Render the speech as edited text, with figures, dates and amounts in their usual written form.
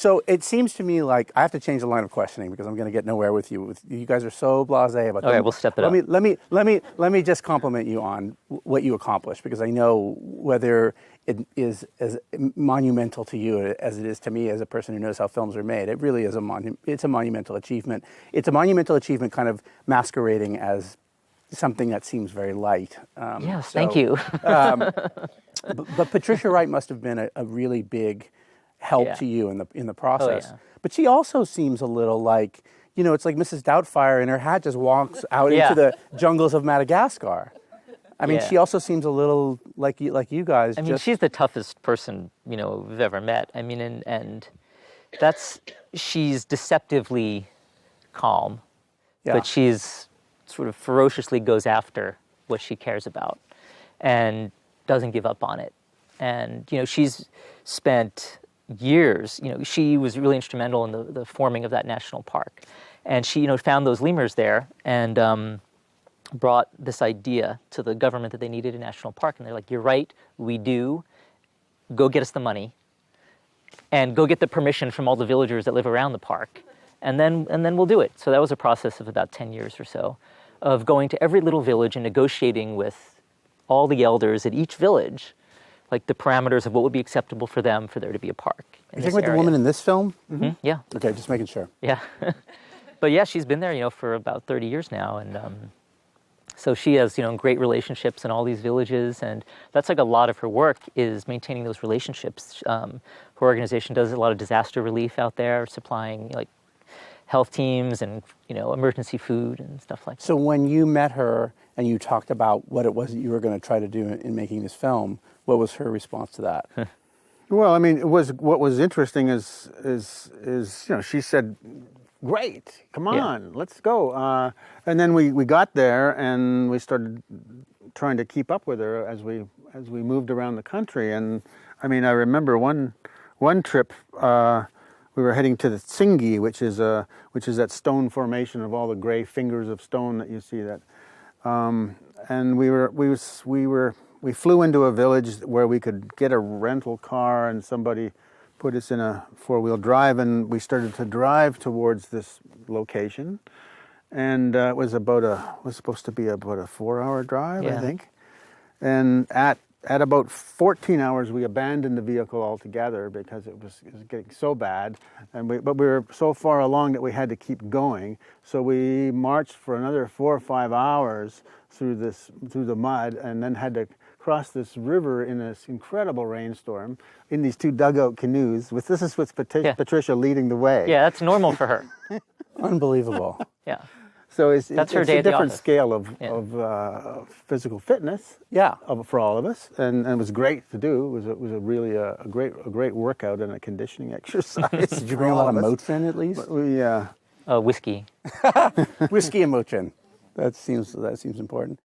So it seems to me like I have to change the line of questioning because I'm going to get nowhere with you. You guys are so blasé about. Okay, we'll step it up. Let me just compliment you on what you accomplished, because I know whether it is as monumental to you as it is to me as a person who knows how films are made. It really is it's a monumental achievement. It's a monumental achievement, kind of masquerading as something that seems very light. Yes, thank you. but Patricia Wright must have been a really big help to you in the process. Oh, yeah. But she also seems a little like, it's like Mrs. Doubtfire and her hat just walks out into the jungles of Madagascar. I mean, she also seems a little like you guys. I mean, she's the toughest person, we've ever met. I mean, and she's deceptively calm, but she's sort of ferociously goes after what she cares about and doesn't give up on it. And, she's spent years, she was really instrumental in the forming of that national park. And she, found those lemurs there and brought this idea to the government that they needed a national park. And they're like, you're right, we do. Go get us the money and go get the permission from all the villagers that live around the park. And then we'll do it. So that was a process of about 10 years or so of going to every little village and negotiating with all the elders at each village, like the parameters of what would be acceptable for them for there to be a park. You're talking about the woman in this film? Mm-hmm. Yeah. Okay, just making sure. Yeah. But yeah, she's been there, for about 30 years now. And so she has, great relationships in all these villages. And that's like a lot of her work is maintaining those relationships. Her organization does a lot of disaster relief out there, supplying like health teams and, emergency food and stuff like that. So when you met her and you talked about what it was that you were going to try to do in making this film, what was her response to that? Well, I mean, what was interesting is she said, "Great, come on, let's go." And then we got there and we started trying to keep up with her as we moved around the country. And I mean, I remember one trip. We were heading to the Tsingy, which is that stone formation of all the gray fingers of stone that you see. And we flew into a village where we could get a rental car, and somebody put us in a four-wheel drive, and we started to drive towards this location. And it was supposed to be about a 4-hour drive, I think. And at about 14 hours, we abandoned the vehicle altogether because it was getting so bad. But we were so far along that we had to keep going. So we marched for another 4 or 5 hours through the mud, and then had to cross this river in this incredible rainstorm in these 2 dugout canoes. This is with Patricia leading the way. Yeah, that's normal for her. Unbelievable. Yeah. So it's her day a at the different office. scale of physical fitness. Yeah. For all of us, and it was great to do. It was a really a great workort and a conditioning exercise. Did you bring a lot of Motrin at least? Yeah. Whiskey. Whiskey and Motrin. That seems important.